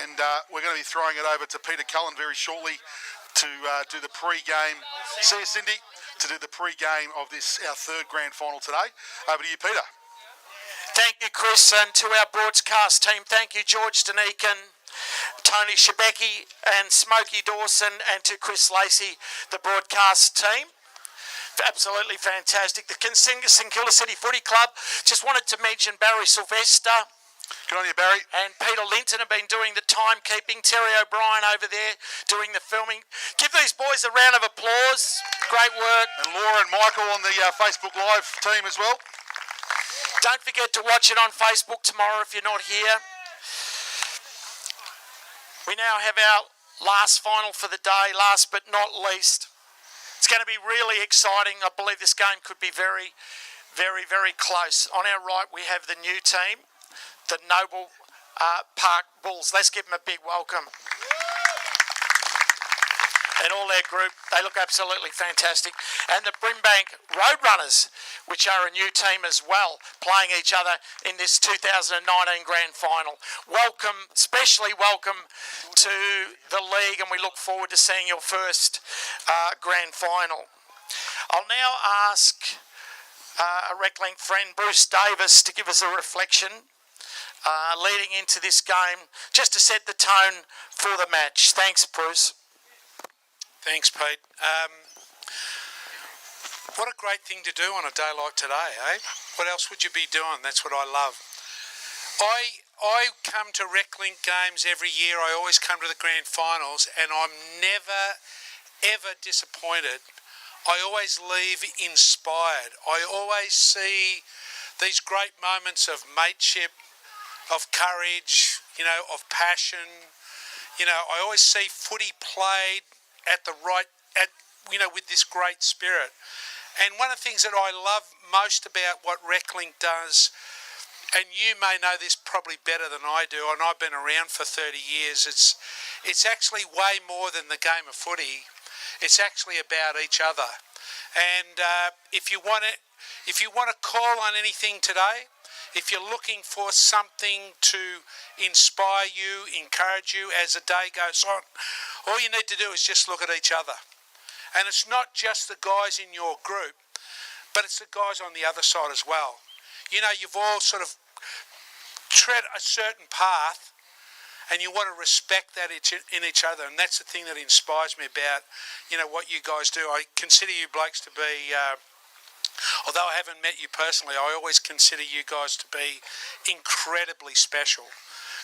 and we're going to be throwing it over to Peter Cullen very shortly to do the pre-game. See you, Cindy, to do the pre-game of this, our third grand final today. Over to you, Peter. Thank you, Chris, and to our broadcast team, thank you, George Danikin, Tony Shebeki and Smokey Dawson, and to Chris Lacey, the broadcast team. Absolutely fantastic. The St Kilda City Footy Club, just wanted to mention Barry Sylvester. Good on you, Barry. And Peter Linton have been doing the timekeeping. Terry O'Brien over there doing the filming. Give these boys a round of applause. Great work. And Laura and Michael on the Facebook Live team as well. Don't forget to watch it on Facebook tomorrow if you're not here. We now have our last final for the day, last but not least. It's going to be really exciting. I believe this game could be very, very, very close. On our right, we have the new team, the Noble Park Bulls. Let's give them a big welcome. And all their group, they look absolutely fantastic. And the Brimbank Roadrunners, which are a new team as well, playing each other in this 2019 Grand Final. Welcome, especially welcome to the league, and we look forward to seeing your first Grand Final. I'll now ask a Reclink friend, Bruce Davis, to give us a reflection leading into this game, just to set the tone for the match. Thanks, Bruce. Thanks, Pete. What a great thing to do on a day like today, eh? What else would you be doing? That's what I love. I come to Reclink games every year. I always come to the grand finals, and I'm never, ever disappointed. I always leave inspired. I always see these great moments of mateship, of courage, of passion. I always see footy played with this great spirit. And one of the things that I love most about what Reclink does, and you may know this probably better than I do, and I've been around for 30 years, it's actually way more than the game of footy. It's actually about each other. And if you want to call on anything today, if you're looking for something to inspire you, encourage you as the day goes on, all you need to do is just look at each other. And it's not just the guys in your group, but it's the guys on the other side as well. You've all sort of tread a certain path, and you want to respect that in each other. And that's the thing that inspires me about, what you guys do. I consider you blokes to be... although I haven't met you personally, I always consider you guys to be incredibly special,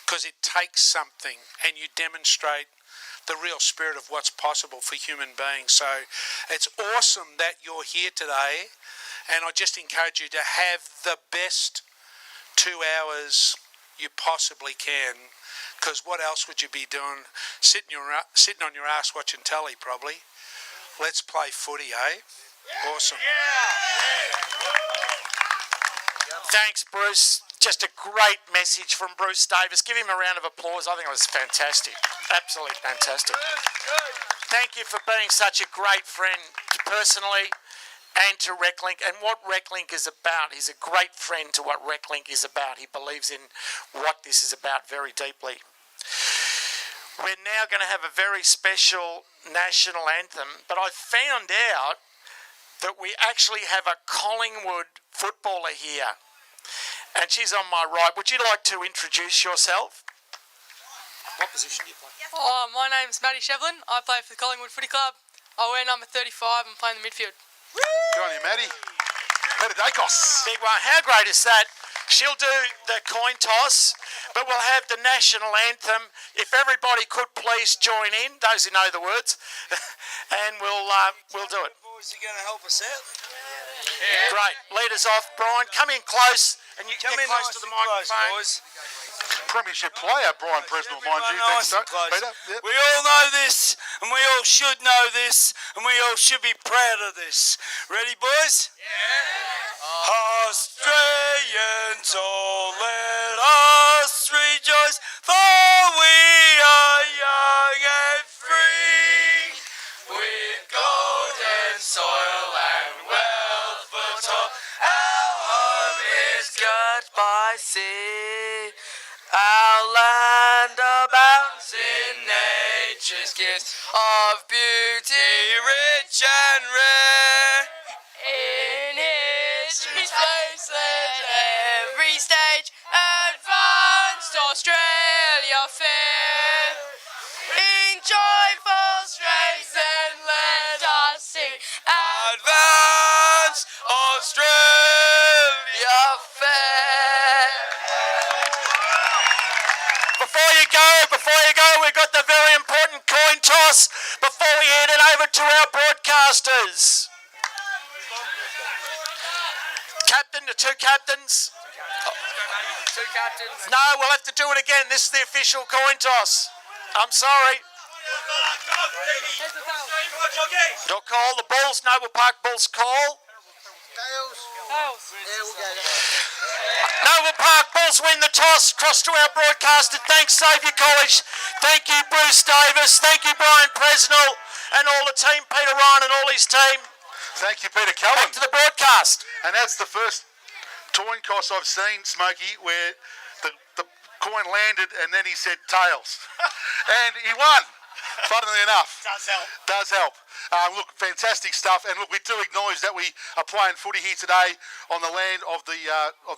because it takes something and you demonstrate the real spirit of what's possible for human beings. So it's awesome that you're here today, and I just encourage you to have the best 2 hours you possibly can, because what else would you be doing? Sitting on your ass watching telly, probably. Let's play footy, eh? Awesome. Thanks, Bruce. Just a great message from Bruce Davis. Give him a round of applause. I think it was fantastic. Absolutely fantastic. Thank you for being such a great friend personally and to Reclink, and what Reclink is about. He's a great friend to what Reclink is about. He believes in what this is about very deeply. We're now going to have a very special national anthem, but I found out that we actually have a Collingwood footballer here, and she's on my right. Would you like to introduce yourself? What position do you play? Oh, my name's Maddie Shevlin. I play for the Collingwood Footy Club. I wear number 35 and play in the midfield. Good on you, Maddie. Peter Dacos. Big one. How great is that? She'll do the coin toss, but we'll have the national anthem. If everybody could please join in, those who know the words, and we'll do it. Boys, you going to help us out? Yeah. Great. Lead us off, Brian. Come in close, and you Come get in close nice to the and close, microphone. boys. Premiership player, Brian Presnell, mind you. Nice Thanks, and close. Peter. Yep. We all know this, and we all should know this, and we all should be proud of this. Ready, boys? Yeah. Australians, all let us rejoice, for we are young and free, with golden soil and wealth fertile. Our home is girt by sea, our land abound nature's gifts of beauty, rich and rare. In history's places, every stage, advanced Australia fair. In joyful strains, then let us sing, advanced Australia fair. Before you go, we've got the very important coin toss before we hand it over to our broadcasters. Captain, the two captains. Two captains. No, we'll have to do it again. This is the official coin toss. I'm sorry. Your call, the Bulls, Noble Park Bulls call. Noble Park Bulls win the toss. Cross to our broadcaster. Thanks, Xavier College. Thank you, Bruce Davis. Thank you, Brian Presnell, and all the team, Peter Ryan and all his team. Thank you, Peter Cullen. Back to the broadcast. And that's the first coin toss I've seen, Smokey, where the coin landed and then he said tails. And he won, funnily enough. Does help. Look, fantastic stuff. And look, we do acknowledge that we are playing footy here today on the land of the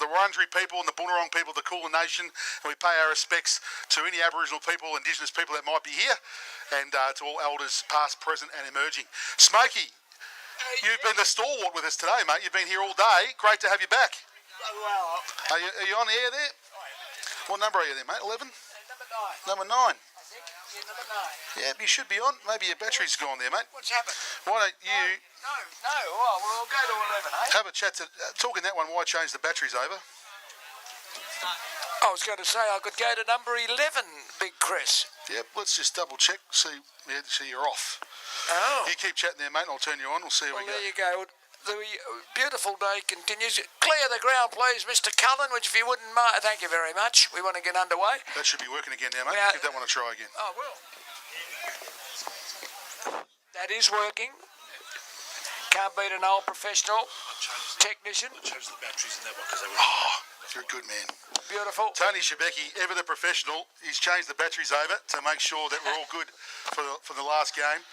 Wurundjeri people and the Boonwurrung people of the Kulin Nation. And we pay our respects to any Aboriginal people, Indigenous people that might be here, and to all elders past, present and emerging. Smokey, you've been the stalwart with us today, mate. You've been here all day. Great to have you back. Are you on the air there? What number are you there, mate? 11? Number 9. Yeah, you should be on. Maybe your battery's gone there, mate. What's happened? Why don't you No. Well, we'll go to 11, eh? have a chat to... talking that one, why change the batteries over? I was going to say I could go to number 11, Big Chris. Yep, let's just double check, see you're off. Oh. You keep chatting there, mate, and I'll turn you on. We'll see how Well, we go. there you go. The beautiful day continues. Clear the ground, please, Mr. Cullen, which if you wouldn't mind... Thank you very much. We want to get underway. That should be working again now, mate. Yeah. Give that one a try again. Oh, well. That is working. Can't beat an old professional technician. Chose the batteries in that one because they were... Oh, you're a good man. Beautiful. Tony Shebeki, ever the professional, he's changed the batteries over to make sure that we're all good for the last game.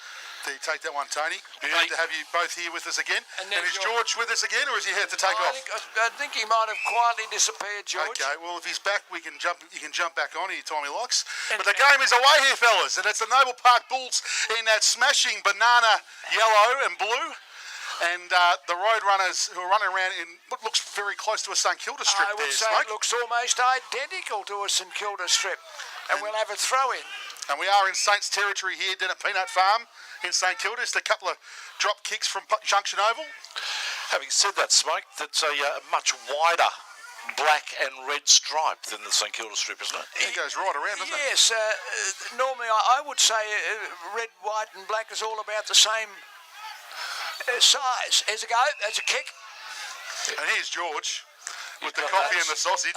There you take that one, Tony. Good to have you both here with us again. And And is George with us again, or is he here to take off? I think he might have quietly disappeared, George. Okay, well, if he's back, he can jump back on anytime he likes. But the game is away here, fellas, and it's the Noble Park Bulls in that smashing banana yellow and blue. And the Roadrunners who are running around in what looks very close to a St Kilda strip I would there, say Smoke. it looks almost identical to a St Kilda strip. And we'll have a throw-in. And we are in Saints territory here, down at Peanut Farm in St Kilda. Just a couple of drop kicks from Junction Oval. Having said that, Smoke, that's a much wider black and red stripe than the St Kilda strip, isn't it? It goes right around, doesn't it? Yes, normally I would say red, white and black is all about the same size. Here's a go, that's a kick. And here's George with the coffee and the sausage.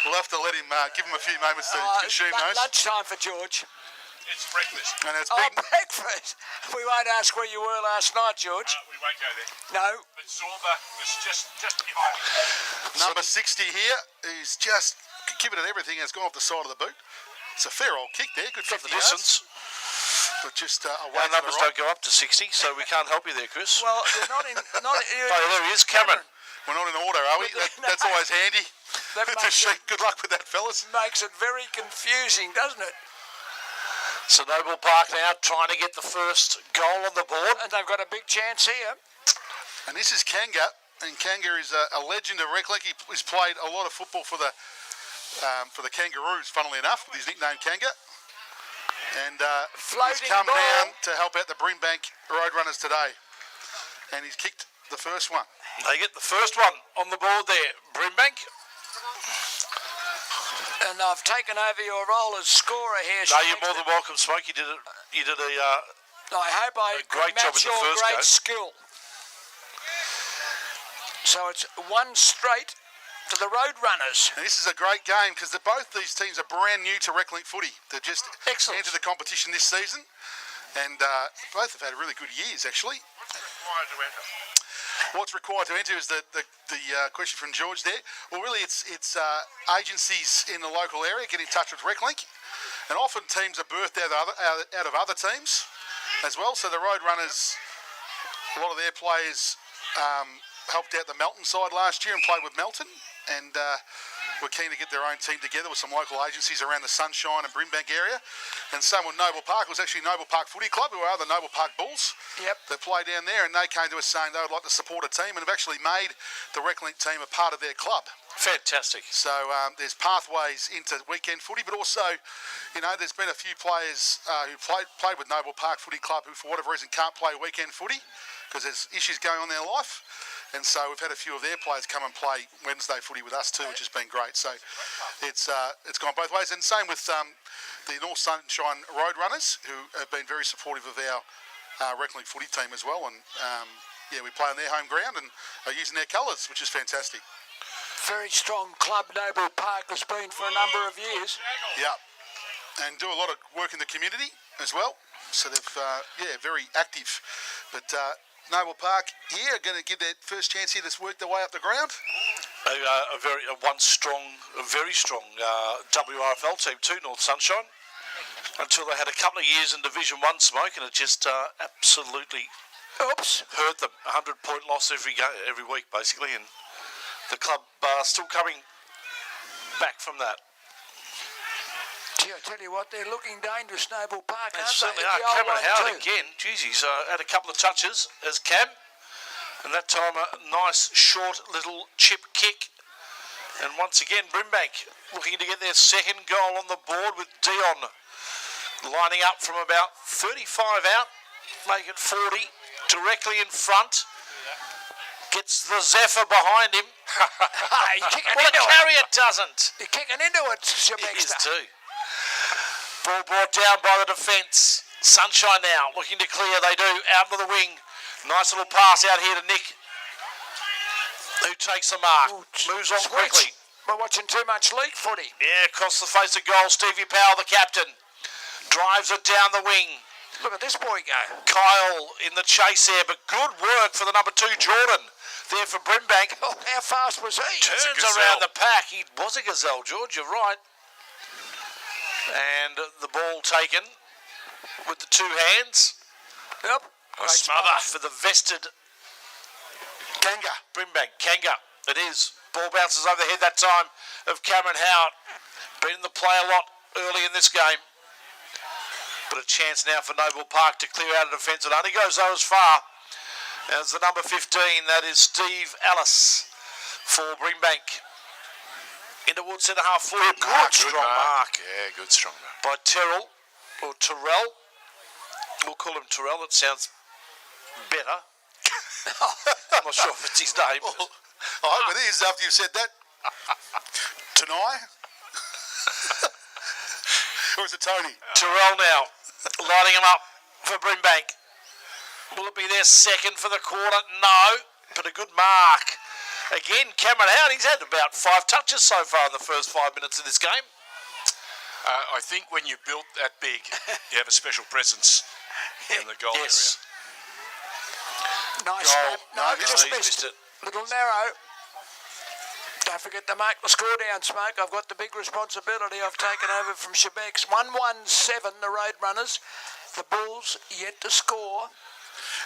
We'll have to let him, give him a few moments to consume those. Lunchtime for George. It's breakfast. And it's Oh, big. breakfast. We won't ask where you were last night, George. We won't go there. No. But Zorba was just behind me. Number 60 here. He's just given it everything. Has gone off the side of the boot. It's a fair old kick there. Good 50 Got the distance. But just away Our to the numbers right. don't go up to 60, so we can't help you there, Chris. Well, they're not in... Oh, there he is, Cameron. We're not in order, are we? That's always handy. That makes Good luck with that, fellas. makes it very confusing, doesn't it? So Noble Park now trying to get the first goal on the board. And they've got a big chance here. And this is Kanga. And Kanga is a legend of Reclink. He's played a lot of football for the Kangaroos, funnily enough, with his nickname Kanga. And he's Floating come ball. down to help out the Brimbank Roadrunners today. And he's kicked the first one. They get the first one on the board there. Brimbank. And I've taken over your role as scorer here. No, you're more than welcome, Smoke. You did a I hope I great job match with the your first great go. skill. So it's one straight to the Roadrunners. And this is a great game because both these teams are brand new to Reclink footy. They've just Excellent. entered the competition this season. And both have had really good years, actually. What's required to enter is the question from George there. Well, really, it's agencies in the local area get in touch with Reclink, And often teams are birthed out of other teams as well. So the Roadrunners, a lot of their players helped out the Melton side last year and played with Melton, and were keen to get their own team together with some local agencies around the Sunshine and Brimbank area. And same with Noble Park. It was actually Noble Park Footy Club, who are the Noble Park Bulls. Yep. They play down there, and they came to us saying they would like to support a team and have actually made the Reclink team a part of their club. Fantastic. So there's pathways into weekend footy, but also, you know, there's been a few players who played with Noble Park Footy Club who, for whatever reason, can't play weekend footy because there's issues going on in their life. And so we've had a few of their players come and play Wednesday footy with us too, which has been great. So it's gone both ways. And same with the North Sunshine Roadrunners, who have been very supportive of our Reclink footy team as well. And yeah, we play on their home ground and are using their colours, which is fantastic. Very strong club, Noble Park has been for a number of years. Yeah, and do a lot of work in the community as well. So they've, very active. But Noble Park here are going to give their first chance here to work their way up the ground. A very strong WRFL team too, North Sunshine. Until they had a couple of years in Division 1 smoke, and it just absolutely hurt them. 100-point loss every week, basically, and the club still coming back from that. Gee, I tell you what, they're looking dangerous, Noble Park, They aren't certainly they? are. The old Cameron one Howard too. again. Geez, he's had a couple of touches as Cam. And that time a nice, short little chip kick. And once again, Brimbank looking to get their second goal on the board with Dion lining up from about 35 out. Make it 40. Directly in front. Gets the Zephyr behind him. You're kicking Well, into the it. carrier doesn't. You're kicking into it, He is Shebexter. too. Ball brought down by the defence. Sunshine now looking to clear. They do. Out of the wing. Nice little pass out here to Nick, who takes the mark. Moves on quickly. We're watching too much league footy. Yeah, across the face of goal. Stevie Powell, the captain, drives it down the wing. Look at this boy go. Kyle in the chase there, but good work for the number 2, Jordan. There for Brimbank. Oh, how fast was he? Turns around the pack. He was a gazelle, George. You're right. And the ball taken with the 2 hands. Yep. A smother for the vested Kanga. Brimbank. Kanga. It is. Ball bounces over the head that time of Cameron Howard. Been in the play a lot early in this game. But a chance now for Noble Park to clear out a defence. It only goes though as far as the number 15. That is Steve Ellis for Brimbank. In towards centre half forward. Good strong mark. Yeah, good strong mark. By Terrell, or Terrell. We'll call him Terrell. It sounds better. I'm not sure if it's his name. I hope it is after you've said that. Tanai? Or is it Tony? Terrell now, lining him up for Brimbank. Will it be their second for the quarter? No, but a good mark. Again, Cameron Howard, he's had about 5 touches so far in the first 5 minutes of this game. I think when you're built that big, you have a special presence in the goal area. Nice Goal. snap. No, just he's missed missed it. Little narrow. Don't forget to mark the score down, Smoke. I've got the big responsibility. I've taken over from Shebex. 1-1-7, the Roadrunners. The Bulls yet to score.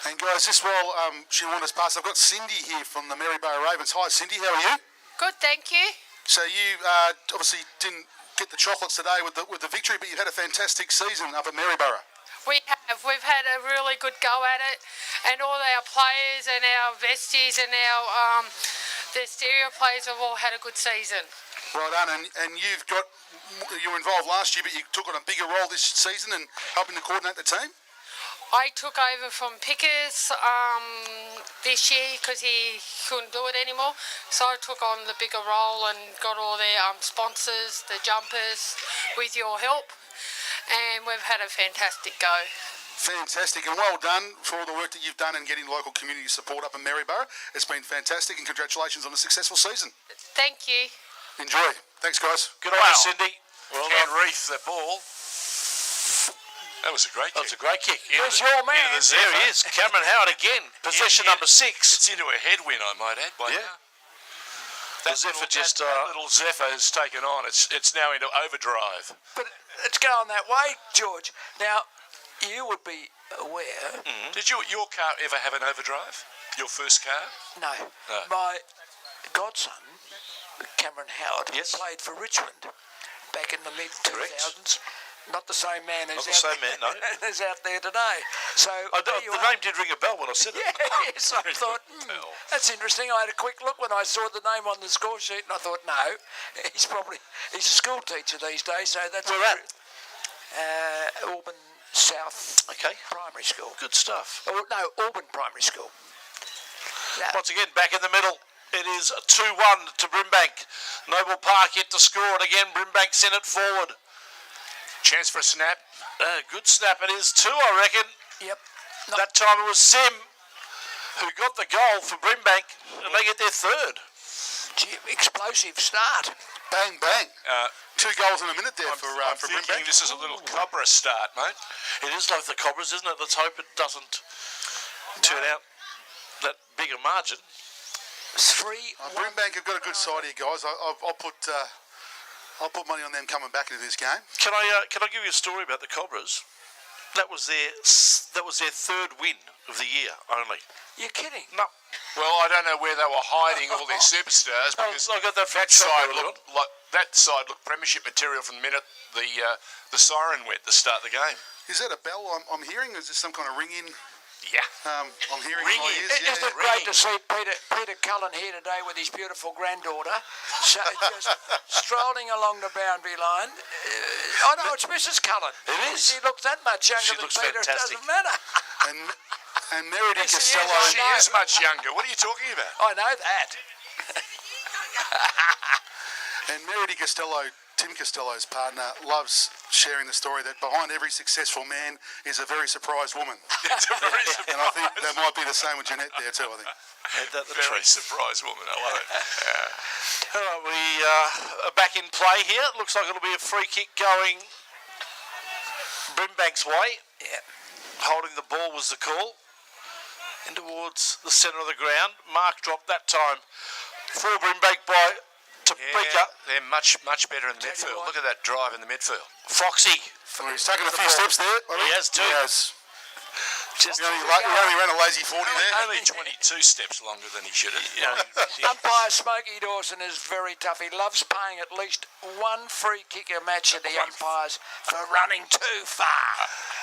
And guys, just while she wanders past, I've got Cindy here from the Maryborough Ravens. Hi, Cindy. How are you? Good, thank you. So you obviously didn't get the chocolates today with the victory, but you've had a fantastic season up at Maryborough. We have. We've had a really good go at it, and all our players and our vesties and our the stereo players have all had a good season. Well done. And you were involved last year, but you took on a bigger role this season and helping to coordinate the team. I took over from Pickers this year because he couldn't do it anymore. So I took on the bigger role and got all their sponsors, the jumpers, with your help. And we've had a fantastic go. Fantastic, and well done for all the work that you've done in getting local community support up in Maryborough. It's been fantastic, and congratulations on a successful season. Thank you. Enjoy. Thanks, guys. Good on you, Cindy. Well Cam done, Reef, the ball. That was a great That kick. was a great kick. Where's your man? There he is, Cameron Howard again. Possession number 6. It's into a headwind, I might add. By Yeah. now. The Zephyr just... that little Zephyr has taken on. It's now into overdrive. But it's going that way, George. Now, you would be aware... Did your car ever have an overdrive? Your first car? No. No. My godson, Cameron Howard, Yes. played for Richmond back in the mid-2000s. Not the same man as Not the same man, no. as out there today. So there you The are. name did ring a bell when I said it. Yes, I thought, that's interesting. I had a quick look when I saw the name on the score sheet, and I thought, no, he's a school teacher these days, so that's... Where at? Auburn South Okay. Primary School. Good stuff. Oh, no, Auburn Primary School. Yeah. Once again, back in the middle. It is 2-1 to Brimbank. Noble Park yet to score, and again, Brimbank sent it forward. Chance for a snap. Good snap. It is 2, I reckon. Yep. That time it was Sim who got the goal for Brimbank, and they get their third. Gee, explosive start. Bang, bang. 2 goals in a minute there I'm for thinking Brimbank. this is a little Cobra start, mate. It is like the Cobras, isn't it? Let's hope it doesn't turn out that bigger margin. 3-1. Brimbank have got a good side here, guys. I'll put money on them coming back into this game. Can I give you a story about the Cobras? That was their third win of the year only. You're kidding? No, Well, I don't know where they were hiding all their superstars because I got that from that side Chopper early looked like premiership material from the minute the siren went to start the game. Is that a bell I'm hearing? Is this some kind of ring-in? Yeah. I'm hearing in my Ring-in. ears. Isn't it great to see Peter Cullen here today with his beautiful granddaughter, so just strolling along the boundary line? Oh no, it's Mrs. Cullen. It is. She looks that much younger She than looks Peter. fantastic. It doesn't matter. And Merida Yes, she is. Costello. She is much younger. What are you talking about? I know that. And Merida Costello, Tim Costello's partner, loves sharing the story that behind every successful man is a very surprised woman. It's a very And I think that might be the same with Jeanette there too, I think. very surprised woman. I love it. All right, we are back in play here. It looks like it'll be a free kick going Brimbank's way. Yeah. Holding the ball was the call. In towards the centre of the ground. Mark dropped that time for Brimbank by Topeka. They're much better in the Tell you midfield. what. Look at that drive in the midfield. Foxy. He's taken a few steps there. I think. He has too. He has. Just He only ran a lazy 40 there. Only 22 steps longer than he should have. Umpire Smokey Dawson is very tough. He loves paying at least one free kick a match at the umpires for running too far.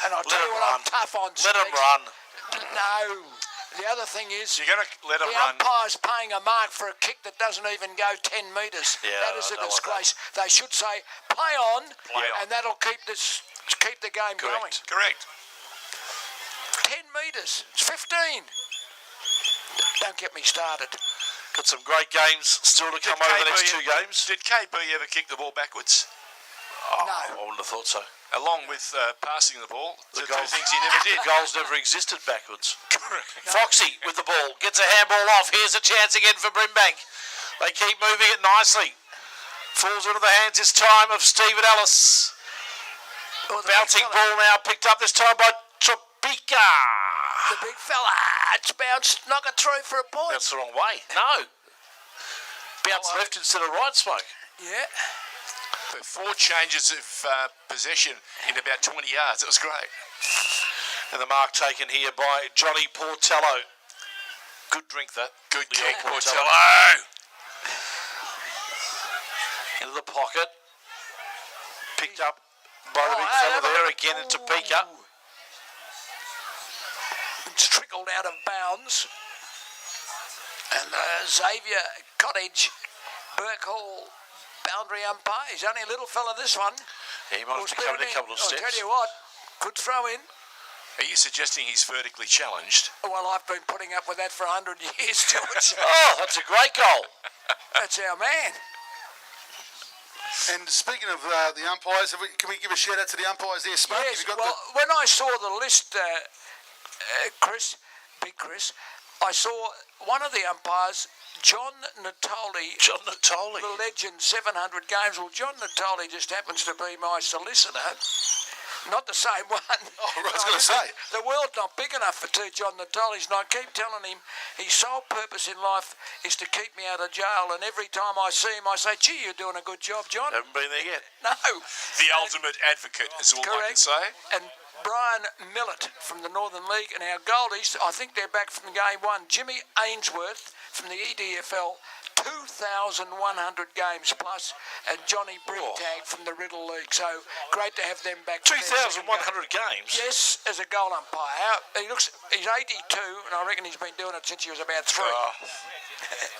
And I'll tell you what, I'm tough on Let him Specs. run. No. The other thing is, You're going to let him the run. umpire's paying a mark for a kick that doesn't even go 10 metres. Yeah, That is a I like disgrace. They should say, play on, Play on. and that'll keep the game going. Correct. 10 metres. It's 15. Don't get me started. Got some great games still to come over the next 2 games. Did KB ever kick the ball backwards? Oh, No. I wouldn't have thought so. Along with passing the ball, the two goals. things he never did. Goals never existed backwards. Correct. Foxy with the ball. Gets a handball off. Here's a chance again for Brimbank. They keep moving it nicely. Falls into the hands this time of Stephen Ellis. Oh, the Bouncing big fella. ball now picked up this time by Topeka. The big fella. It's bounced. Knock it through for a point. That's the wrong way. No. Bounce left instead of right, Smoke. Yeah. But 4 changes of possession in about 20 yards. It was great. And the mark taken here by Johnny Portello. Good drink, that. Good The kick, old Portello. Into the pocket. Picked up by the big hey, fella have a there. look. Again into Topeka. It's trickled out of bounds. And Xavier Cottage, Burke Hall, boundary umpire. He's only a little fella, this one. He might have to come in a couple of steps. I'll tell you what, good throw in. Are you suggesting he's vertically challenged? Well, I've been putting up with that for 100 years, George. Oh, that's a great goal. That's our man. And speaking of the umpires, can we give a shout out to the umpires there, Smoke? Yes, Have you got well, when I saw the list, Chris, Big Chris, I saw one of the umpires, John Natoli. John Natoli. The legend, 700 games. Well, John Natoli just happens to be my solicitor. Not the same one. Oh, I was going to say. The world's not big enough for two John the Dollies, and I keep telling him his sole purpose in life is to keep me out of jail, and every time I see him I say, gee, you're doing a good job, John. Haven't been there yet. No. The ultimate advocate is all I can say. And Brian Millett from the Northern League, and our Goldies, I think they're back from game one. Jimmy Ainsworth from the EDFL, 2,100 games plus, and Johnny Brigtag from the Riddle League. So great to have them back. 2,100 games? Yes, as a goal umpire. He's 82, and I reckon he's been doing it since he was about 3. Oh,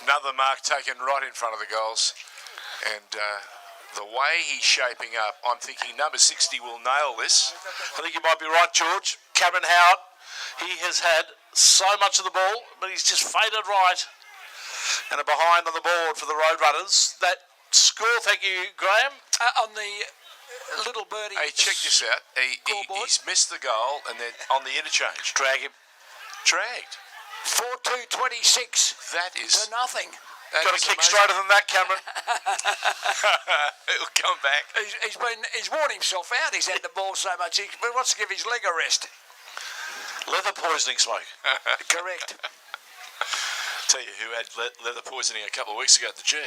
another mark taken right in front of the goals. And the way he's shaping up, I'm thinking number 60 will nail this. I think you might be right, George. Cameron Howard, he has had so much of the ball, but he's just faded right. And a behind on the board for the Roadrunners. That score, thank you, Graham. On the little birdie. Hey, check this out. He's missed the goal and then on the interchange. Drag him. Dragged. 4-2-26. That is... To nothing. Got to kick straighter than that, Cameron. It'll come back. He's worn himself out. He's had the ball so much. He wants to give his leg a rest. Leather poisoning, Smoke. Correct. Tell you who had leather poisoning a couple of weeks ago at the G.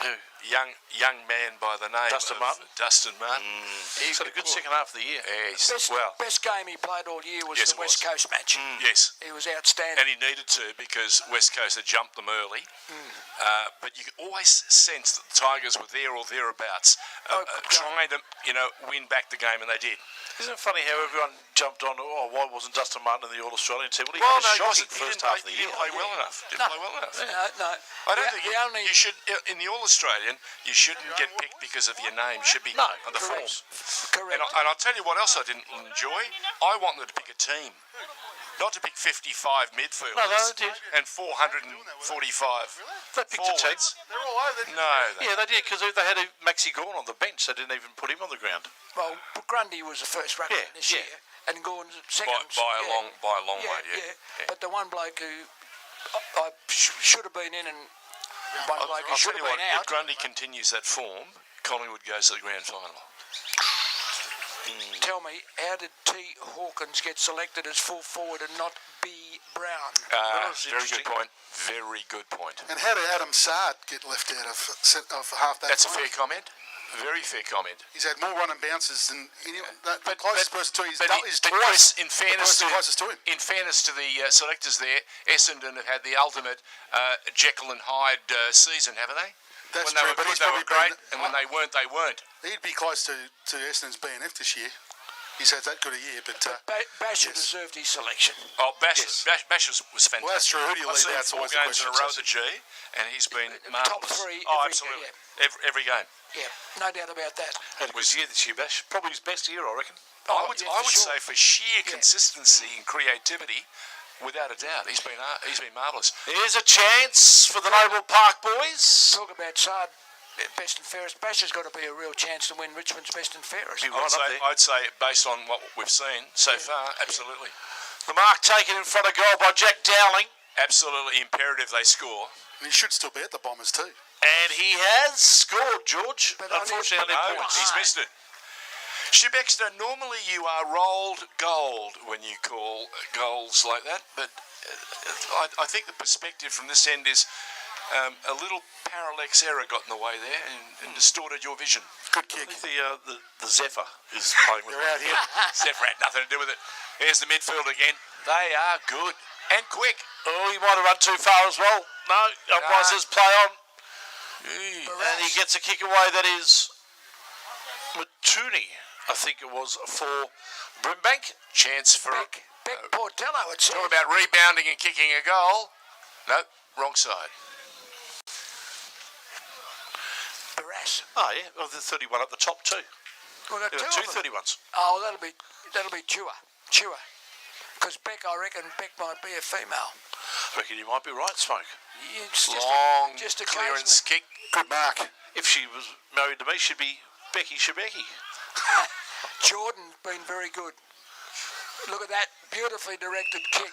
Who? Young man by the name Dustin of Martin? Dustin Martin. He's had a good second half of the year. Yeah, Best game he played all year was Yes, the it West was. Coast match. Yes. He was outstanding. And he needed to because West Coast had jumped them early. But you could always sense that the Tigers were there or thereabouts, trying to, win back the game, and they did. Isn't it funny how everyone jumped on, why wasn't Dustin Martin in the All-Australian team? Well, he Well, had a no, shocking he first didn't half of play, the he year. didn't play well enough. Play well enough. No. I don't think you should, in the All-Australian, you shouldn't get picked because of your name. You should be on the form. Correct. And I'll tell you what else I didn't enjoy. I wanted to pick a team. Not to pick 55 midfielders. No, they did. And 445 They picked a team. forwards. No, Yeah, they did, because they had Maxi Gawn on the bench. They didn't even put him on the ground. Well, Grundy was the first ruckman this year, and Gorn's second. by a long way, yeah. But the one bloke who I should have been in, and one bloke who I'll should tell have you what, been out. if Grundy continues that form, Collingwood goes to the grand final. Tell me, how did T. Hawkins get selected as full forward and not B. Brown? was Very interesting. good point. Very good point. And how did Adam Sard get left out of half-back? That's a fair comment. Very fair comment. He's had more run and bounces than anyone. The closest person to him is But twice. Chris, in fairness Closest to him. the selectors there, Essendon have had the ultimate Jekyll and Hyde season, haven't they? That's when they true, were but good, he's they probably were great, been- and when they weren't, they weren't. He'd be close to Essendon's BNF this year. He's had that good a year, but Basher deserved his selection. Oh, Bash was fantastic. Well, that's true. Who do you I've leave seen out's 4 always the games in a question, row at the G, and he's been Top marvellous. 3 Oh, every absolutely. year. Every game. Yeah, no doubt about that. Had a good year this year, Bash. Probably his best year, I reckon. I would for sure. say for sheer consistency and creativity, without a doubt, he's been marvellous. Here's a chance for the Noble Park boys. Talk about Sard, best and fairest. Basher's got to be a real chance to win Richmond's best and fairest. Be right up there. I'd say, based on what we've seen so far, absolutely. The mark taken in front of goal by Jack Dowling. Absolutely imperative they score. he should still be at the Bombers too. And he has scored, George. But Unfortunately, only No, points. he's missed it. Shebexter, normally you are rolled gold when you call goals like that, but I think the perspective from this end is a little parallax error got in the way there and distorted your vision. Good I kick. think the Zephyr is playing with They're out here. Zephyr had nothing to do with it. Here's the midfield again. They are good and quick. Oh, he might have run too far as well. No, umpire says play on. And he gets a kick away that is Matuni, I think it was, for Brimbank. Chance for Beck Portello, it says. talk about rebounding and kicking a goal. No, wrong side. Barras. Oh, yeah. Well, the 31 up the top, too. We've got There are two two of them. 31s. Oh, that'll be Chua. Because Beck, I reckon Beck might be a female. I reckon you might be right, Smoke. It's Long just clearance occasionally. kick. Good mark. If she was married to me, she'd be Becky Shebeki. Jordan's been very good. Look at that beautifully directed kick.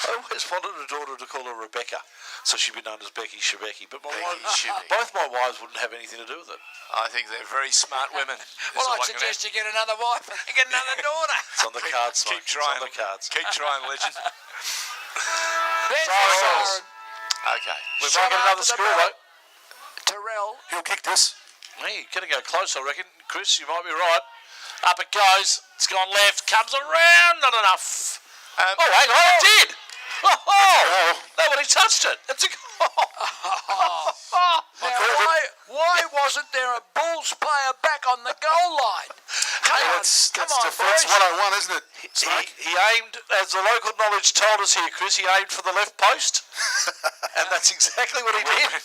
I always wanted a daughter to call her Rebecca, so she'd be known as Becky Shebeki. But Shebeki. both my wives wouldn't have anything to do with it. I think they're very smart women. Well, I suggest you get another wife and get another daughter. It's on the cards, mate. Keep trying. It's on the cards. Keep trying, legend. There's the Siren. siren. Okay. We Shut might get up another to the score, bell. though. Terrell. He'll kick this. Hey, you're going to go close, I reckon. Chris, you might be right. Up it goes. It's gone left. Comes around. Not enough. Hang on. It did. Oh, nobody touched it. It's a goal. Now, why wasn't there a Bulls player back on the goal line? Come on, That's boys. defence 101, isn't it? Snake? He aimed, as the local knowledge told us here, Chris, he aimed for the left post. And that's exactly what he did.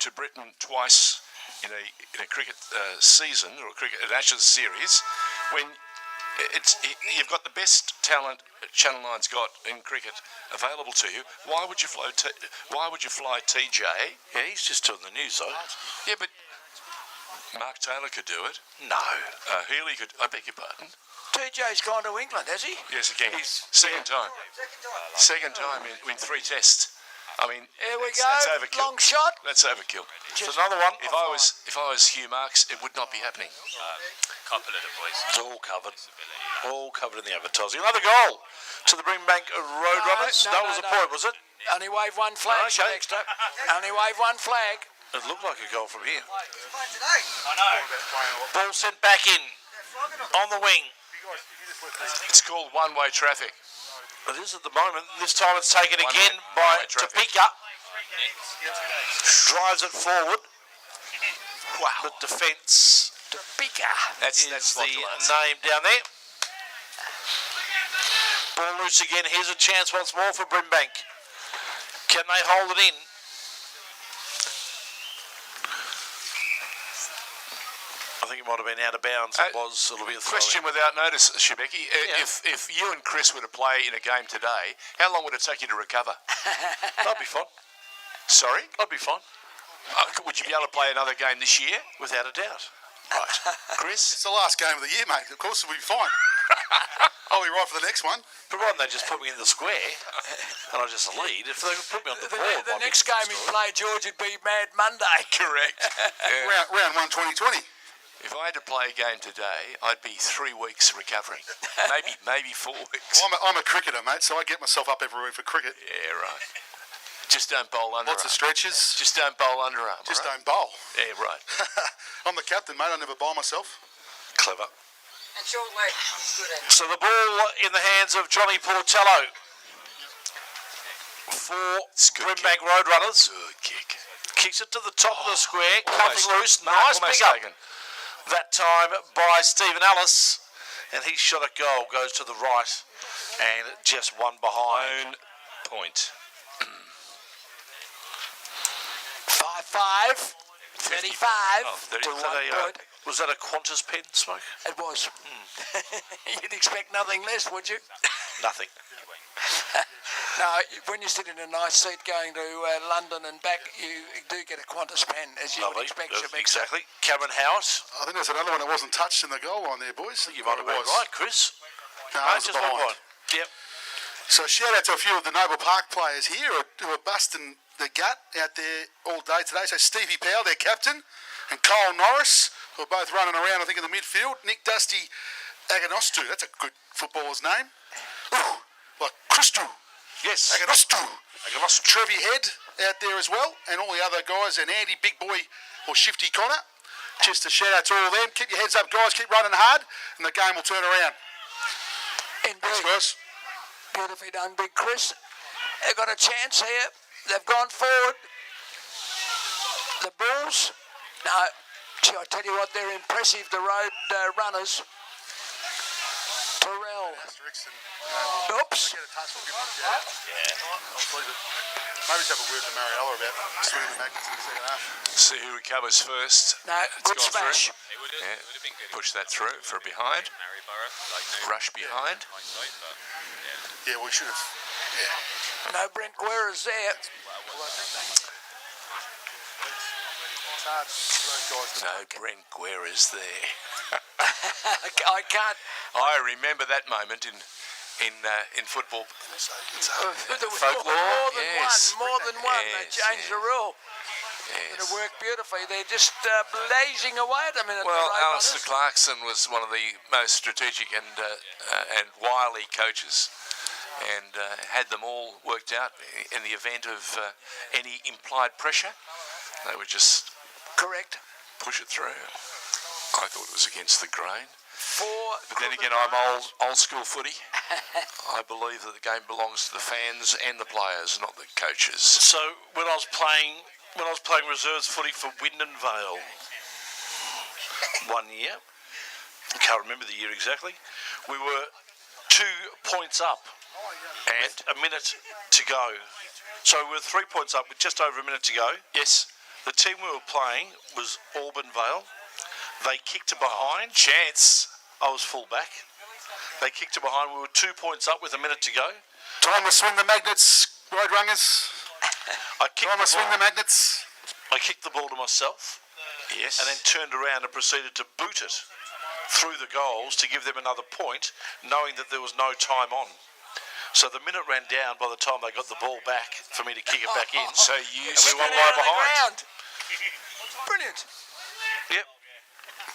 To Britain twice in a cricket season or a cricket Ashes series, when you've got the best talent Channel 9's got in cricket available to you. Why would you fly TJ? Yeah, he's just doing the news, though. Yeah, but Mark Taylor could do it. No. Healy could. I beg your pardon. TJ's gone to England, has he? Yes, again. Second time. Second time in 3 tests. I mean, Here we that's go. overkill. Long shot. That's overkill. It's another one. If I was Hugh Marks, it would not be happening. Couple of the boys. It's all covered. All covered in the advertising. Another goal to the Brimbank Roadrunners. No, that was no, a point, was it? Only wave one flag. Okay. Next up. Only wave one flag. It looked like a goal from here. I know. Ball sent back in. On the wing. It's called one-way traffic. It is at the moment. This time it's taken again by one-way traffic. Topeka. Drives it forward. Wow. The defence Topeka. That's is the locked away. name down there. Ball loose again. Here's a chance once more for Brimbank. Can they hold it in? I think it might have been out of bounds. It'll be a throw. Question without notice, Shebeki. If you and Chris were to play in a game today, how long would it take you to recover? I'd be fine. Sorry? I'd be fine. Would you be able to play another game this year? Without a doubt. Right. Chris? It's the last game of the year, mate. Of course we'll be fine. I'll be right for the next one. Provided they just put me in the square and I just lead. If they put me on the board, The next game he played, George, would be Mad Monday. Correct. Yeah. Round 1, 2020. If I had to play a game today, I'd be 3 weeks recovering. Maybe 4 weeks. Well, I'm a cricketer, mate, so I get myself up every week for cricket. Yeah, right. Just don't bowl underarm. Lots of stretches. Just don't bowl underarm. Just right? don't bowl. Yeah, right. I'm the captain, mate. I never bowl myself. Clever. And short leg. Good at So the ball in the hands of Johnny Portello for Brimbank Roadrunners. Good kick. Kicks it to the top of the square. Almost. Coming loose. Nice Almost pick up. taken. That time by Stephen Ellis. And his shot at goal goes to the right. And just one behind. Own point. 5-5. 35. Oh, 35. To 1 point. Was that a Qantas pen, Smoke? It was. You'd expect nothing less, would you? Nothing. No, when you sit in a nice seat going to London and back, you do get a Qantas pen, as you would Lovely. expect. Exactly. Cameron Howard. I think there's another one that wasn't touched in the goal line there, boys. You might have been right, Chris. No, No, it was just one behind. point. Yep. So shout out to a few of the Noble Park players here who are busting the gut out there all day today. So Stevie Powell, their captain, and Cole Norris, who are both running around, I think, in the midfield. Nick Dusty Aganostu, that's a good footballer's name. Ooh, like Christu. Yes. Aganostu. Trevi Head out there as well, and all the other guys, and Andy Big Boy or Shifty Connor. Just a shout out to all of them. Keep your heads up, guys. Keep running hard, and the game will turn around. Thanks, Indeed. guys. Beautifully done, Big Chris. They've got a chance here. They've gone forward. The Bulls. No, gee, I tell you what, they're impressive, the road runners. Terrell. Oops. Maybe just have a word to Mariella about swinging the Magnets in the second half. See who recovers first. No, good gone through. smash. It would have been good. Push that through for behind. Rush behind. Yeah, we should have. Yeah. No, Brent Guerra's there. No, Brent Guerra's there. I can't. I remember that moment in football. There was Folklore, more than one. They Yes, changed the rule. Yes. It worked beautifully. They're just blazing away at the minute. Well, the Alistair Roadrunners. Clarkson was one of the most strategic and wily coaches, and had them all worked out in the event of any implied pressure. They would just Correct. push it through. I thought it was against the grain. But then again, I'm old school footy. I believe that the game belongs to the fans and the players, not the coaches. So when I was playing reserves footy for Wyndon Vale one year, I can't remember the year exactly, we were 2 points up and a minute to go. So we were 3 points up with just over a minute to go. Yes. The team we were playing was Auburn Vale. They kicked it behind. Chance. I was full back. They kicked it behind. We were 2 points up with a minute to go. Time to swing the magnets, Roadrunners. I kicked Time to swing the ball. magnets. I kicked the ball to myself. Yes. And then turned around and proceeded to boot it through the goals to give them another point, knowing that there was no time on. So the minute ran down by the time they got the ball back for me to kick it back in. So you and we spun went it right out of the behind. Brilliant. Yep.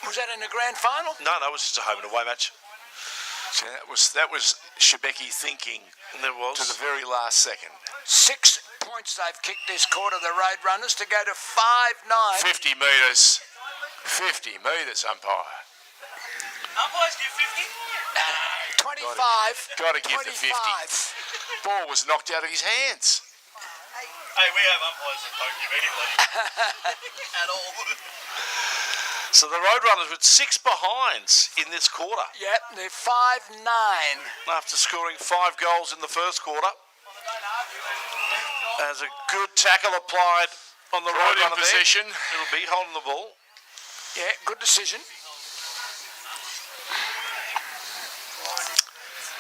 Was that in the grand final? No, it was just a home and away match. So that was Shebeki thinking And there was. to the very last second. 6 points they've kicked this quarter, the Roadrunners, to go to 5-9. 50 metres. 50 metres, umpire. Umpires give 50. 25. Gotta give the 50. 25. Ball was knocked out of his hands. Hey, we have umpires that don't give anybody at all. So the Roadrunners with 6 behinds in this quarter Yep, they're 5-9. after scoring 5 goals in the first quarter. There's a good tackle applied on the Good in Roadrunner there. possession. It'll be holding the ball. Yeah, good decision.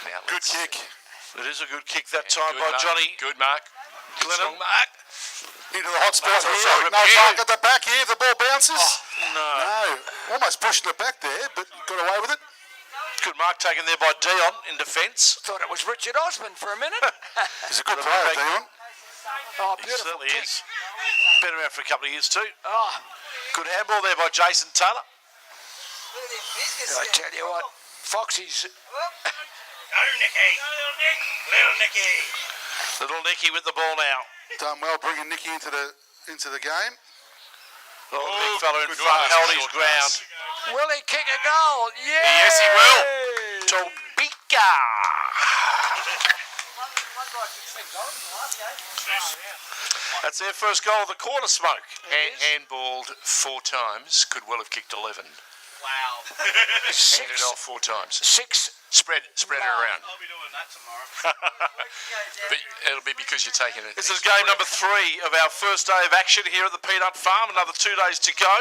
Now Good let's- kick. It is a good kick that time Good by mark. Johnny Good mark. Glennon. Strong mark. Into the hot spot also here. No repeated. mark at the back here. The ball bounces. No. No. Almost pushing it back there, but got away with it. Good mark taken there by Dion in defence. Thought it was Richard Osman for a minute. He's a good player, Dion. Oh, He beautiful certainly kick. is. Been around for a couple of years too. Oh, Good handball there by Jason Taylor. I tell you what, Foxy's Go, Nicky. Little Nicky. Little Nicky with the ball now. Done well bringing Nicky into the game. Oh, the big fella in good front pass, held his short ground. will he kick a goal? Yeah. Yes, he will. Tobika. That's their first goal of the quarter, Smoke. Handballed 4 times. Could well have kicked 11. Wow. Handed off 4 times. 6. Spread it around. I'll be doing that tomorrow. But it'll be because you're taking it. This is game number 3 of our first day of action here at the Peanut Farm. Another 2 days to go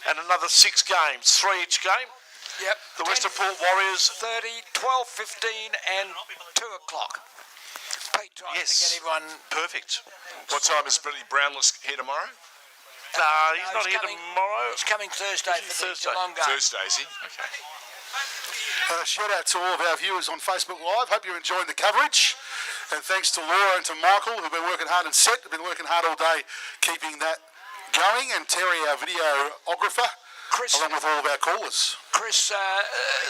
and another 6 games, 3 each game. Yep. The Western Port Warriors. 30, 12, 15 and 2 o'clock. Pete tries to get everyone... Perfect. What time is Billy Brownless here tomorrow? No, he's not here coming, tomorrow. He's coming Thursday for the Thursday. Geelong game. Thursday, is he? Okay. Shout out to all of our viewers on Facebook Live. Hope you're enjoying the coverage. And thanks to Laura and to Michael, who've been working hard and set. They've been working hard all day keeping that going. And Terry, our videographer, Chris, along with all of our callers. Chris,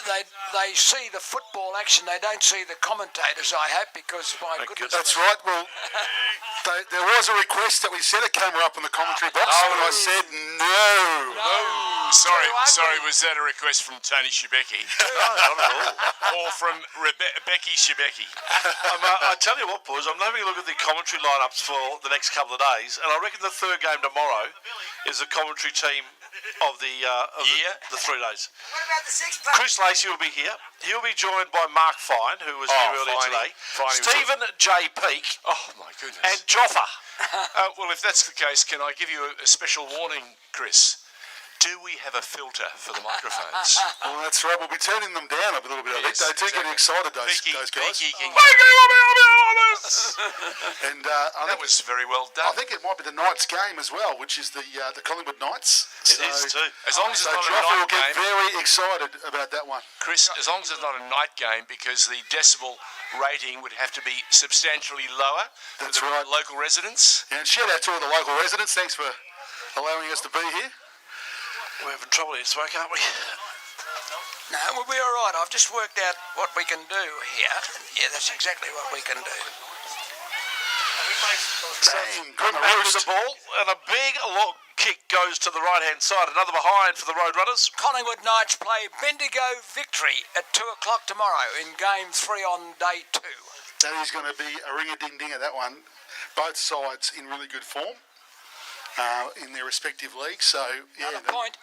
they see the football action. They don't see the commentators, I hope, because my goodness. That's right. Well, there was a request that we set a camera up in the commentary box, but I said no. Sorry, was that a request from Tony Shebeki? No, not at all. Or from Becky Shebeki? I tell you what, boys, I'm having a look at the commentary lineups for the next couple of days, and I reckon the third game tomorrow is the commentary team of the 3 days. What about the 6-pack? Chris Lacey will be here. He'll be joined by Mark Fine, who was here earlier today. Stephen J. Peake. Oh, my goodness. And Joffa. Well, if that's the case, can I give you a special warning, Chris? Do we have a filter for the microphones? Well, that's right. We'll be turning them down a little bit. I think they do get excited, those guys. And I That think, was very well I done. think it might be the Knights game as well, which is the Collingwood Knights. It is too. As long as it's So not a Joffa will night get game, very excited about that one. Chris, as long as it's not a night game, because the decibel rating would have to be substantially lower for That's the right. local residents. And shout out to all the local residents. Thanks for allowing us to be here. We're having trouble here, Smoke, aren't we? No, we'll be all right. I've just worked out what we can do here. Yeah, that's exactly what we can do. Bang, Good on the back roost. with the ball, and a big long kick goes to the right-hand side. Another behind for the Roadrunners. Collingwood Knights play Bendigo Victory at 2 o'clock tomorrow in Game 3 on day 2. That is going to be a ring-a-ding-ding at that one. Both sides in really good form in their respective leagues. So, yeah, Another point.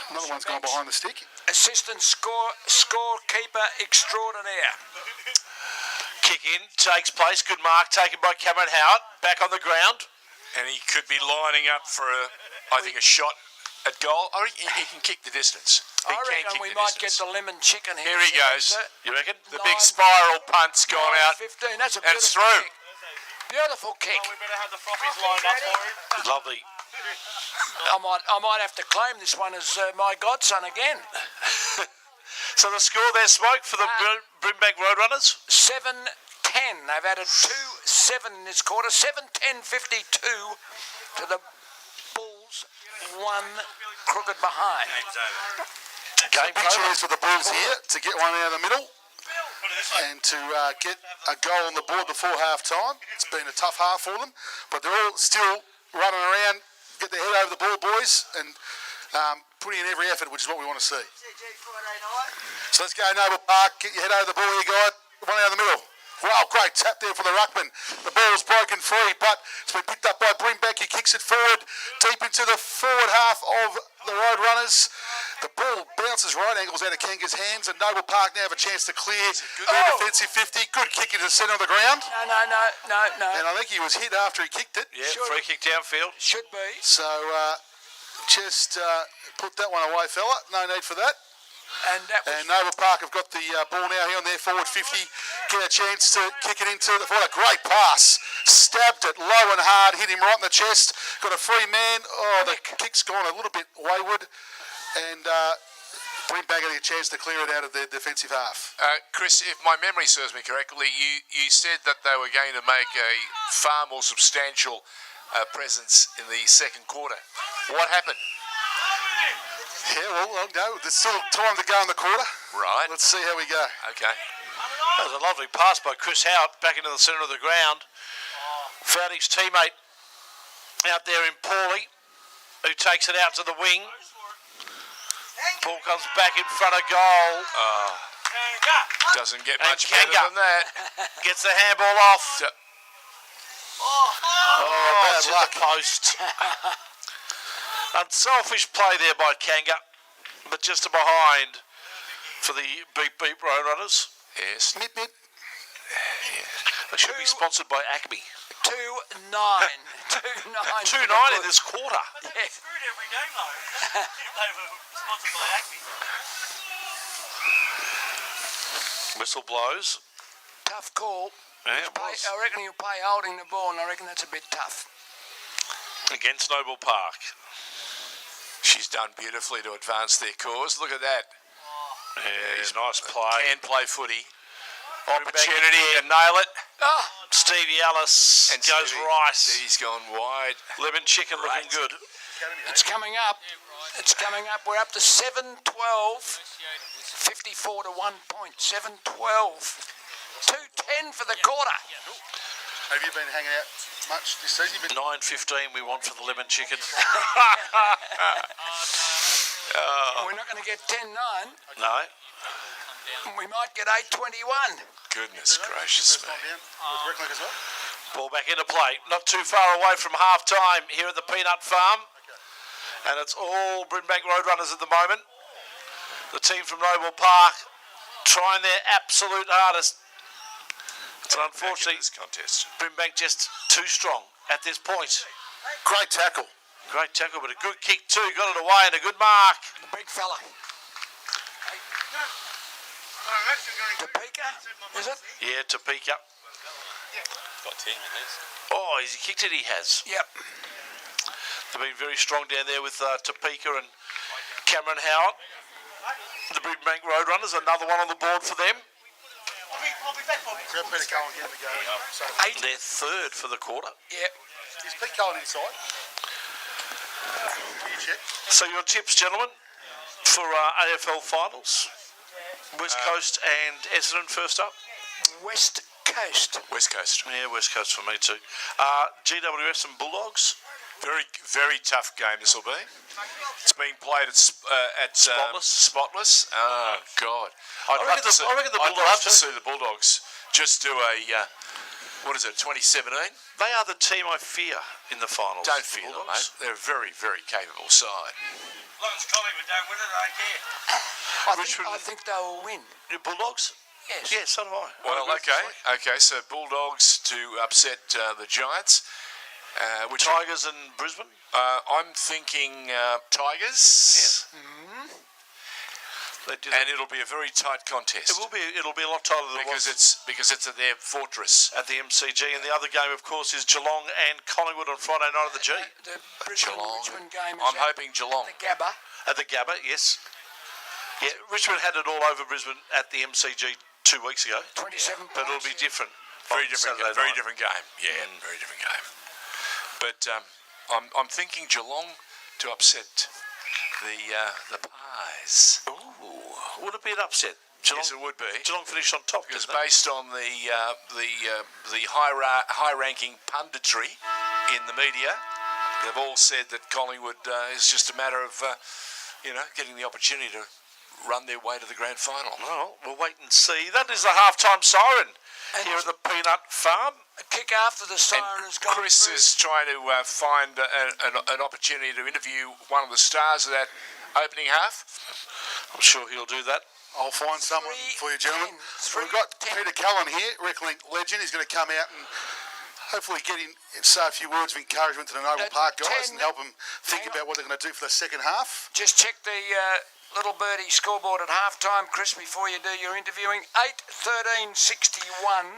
another one's gone behind the stick. Assistant scorekeeper extraordinaire. Kick in, takes place. Good mark taken by Cameron Howard. Back on the ground. And he could be lining up for, a shot at goal. I think he can kick the distance. I reckon we might get the lemon chicken here. Here he goes. You reckon? The big spiral punt's gone out. 15. That's a And it's beautiful through. kick. Beautiful kick. We better have the frothies lined up for him. Lovely. I might have to claim this one as my godson again. So the score there, Smoke, for the Brimbank Roadrunners? 7-10. They've added 2-7 in this quarter. 7-10-52 to the Bulls. 1 crooked behind. Game Picture over. is for the Bulls here to get one out of the middle and to get a goal on the board before half time. It's been a tough half for them, but they're all still running around, get their head over the ball, boys, and putting in every effort, which is what we want to see. So let's go, Noble Park. Get your head over the ball here, guy. One out of the middle. Wow, great tap there for the ruckman. The ball's broken free, but it's been picked up by Brimbank. He kicks it forward, deep into the forward half of the Roadrunners. The ball bounces right angles out of Kanga's hands, and Noble Park now have a chance to clear their defensive 50. Good kick into the centre of the ground. No. And I think he was hit after he kicked it. Yeah, free kick downfield. Should be. So just put that one away, fella. No need for that. And that was... And Noble Park have got the ball now here on their forward 50. Get a chance to kick it into the... What a great pass. Stabbed it low and hard. Hit him right in the chest. Got a free man. Oh, the kick's gone a little bit wayward. And Brimbank getting a chance to clear it out of their defensive half. Chris, if my memory serves me correctly, you said that they were going to make a far more substantial presence in the second quarter. What happened? Yeah, well, no, there's still time to go in the quarter. Right. Let's see how we go. Okay. That was a lovely pass by Chris Howard back into the centre of the ground. Found his teammate out there in Paulie, who takes it out to the wing. Ball comes back in front of goal. Doesn't get And much better Kanga than that. gets the handball off. Bad to luck. the post. Unselfish play there by Kanga, but just behind for the Beep Roadrunners. Yes. Mid. They should be sponsored by Acme. 2-9. 2-9. 2-9 in this quarter. Yeah. Screwed every game though. They were sponsored by Acme. Whistle blows. Tough call. Yeah, it was. I reckon he'll play holding the ball, and I reckon that's a bit tough. Against Noble Park. She's done beautifully to advance their cause. Look at that. Yeah, nice play. Can play footy. Opportunity to nail it. Oh, Stevie Ellis And goes Stevie, right. He's gone wide. Lemon chicken looking good. it's coming up. It's coming up. We're up to 7-12. 54 to 1 point. 7-12. 2-10 for the quarter. Have you been hanging out much this season? You've been 9:15 we want for the lemon chicken. We're not going to get 10-9. No. We might get 8-21. Goodness gracious first me. time down with Reclink as well? Ball back into play. Not too far away from half time here at the Peanut Farm. And it's all Brimbank Roadrunners at the moment. The team from Noble Park trying their absolute hardest. But unfortunately, This contest. Brimbank just too strong at this point. Great tackle. Great tackle, but a good kick too. Got it away and a good mark. The big fella. Topeka, is it? Yeah, Topeka. Got 10 minutes. Oh, he's kicked it, he has. Yep. They've been very strong down there with Topeka and Cameron Howard. The Brimbank Roadrunners, another one on the board for them. Grab Peter Cullen getting the go. So, They're third for the quarter. Yep. is Pete Cullen inside? Can you check? So your tips, gentlemen, for AFL finals. West Coast and Essendon first up. West Coast. West Coast. Yeah, West Coast for me too. GWS and Bulldogs. Very, very tough game this will be. It's being played at Spotless. Spotless. Oh God! I reckon the I'd Bulldogs love to too. see the Bulldogs just do a what is it? 2017. They are the team I fear in the finals. Don't fear them, mate. They're a very, very capable side. As long as Collingwood don't win it, I don't care. I think they will win. The Bulldogs? Yes. Yeah, so do I. Well, okay. So Bulldogs to upset the Giants. Which Tigers and Brisbane? I'm thinking Tigers. They did And it'll be a very tight contest. It'll be a lot tighter than because it it's at their fortress. was at the MCG. And the other game, of course, is Geelong and Collingwood on Friday night at the G. The Brisbane-Richmond game is I'm hoping Geelong. the Gabba. At the Gabba, yes. Yeah, Richmond had it all over Brisbane at the MCG 2 weeks ago. 27 But it'll points, be different. Very on different. Saturday Very night. different game. Yeah, very different game. But I'm thinking Geelong to upset the Pies. Ooh, would it be an upset? Geelong, Yes, it would be. Geelong finished on top, Because didn't they? based on the high-ranking punditry in the media, they've all said that Collingwood is just a matter of getting the opportunity to run their way to the grand final. Well, we'll wait and see. That is the halftime siren And here at the Peanut Farm. A kick after the siren has gone Chris through. is trying to find an opportunity to interview one of the stars of that opening half. I'm sure he'll do that. I'll find someone for you, gentlemen. We've got Peter Cullen here, Reclink legend. He's going to come out and hopefully get in, say a few words of encouragement to the Noble Park guys 10, and help them think about what they're going to do for the second half. Just check the little birdie scoreboard at half-time, Chris, before you do your interviewing. 8-13-61.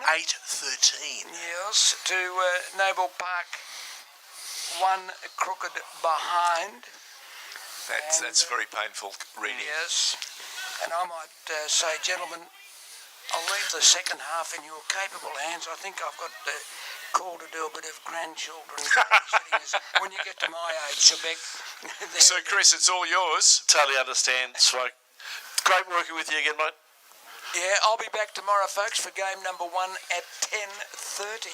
8-13. Yes, to Noble Park. One crooked behind. That's very painful reading. Yes. And I might say, gentlemen, I'll leave the second half in your capable hands. I think I've got the call to do a bit of grandchildren babysitting when you get to my age, Shebeck. So, Chris, it's all yours. Totally understand, Swoke. Great working with you again, mate. Yeah, I'll be back tomorrow, folks, for game number 1 at 10:30.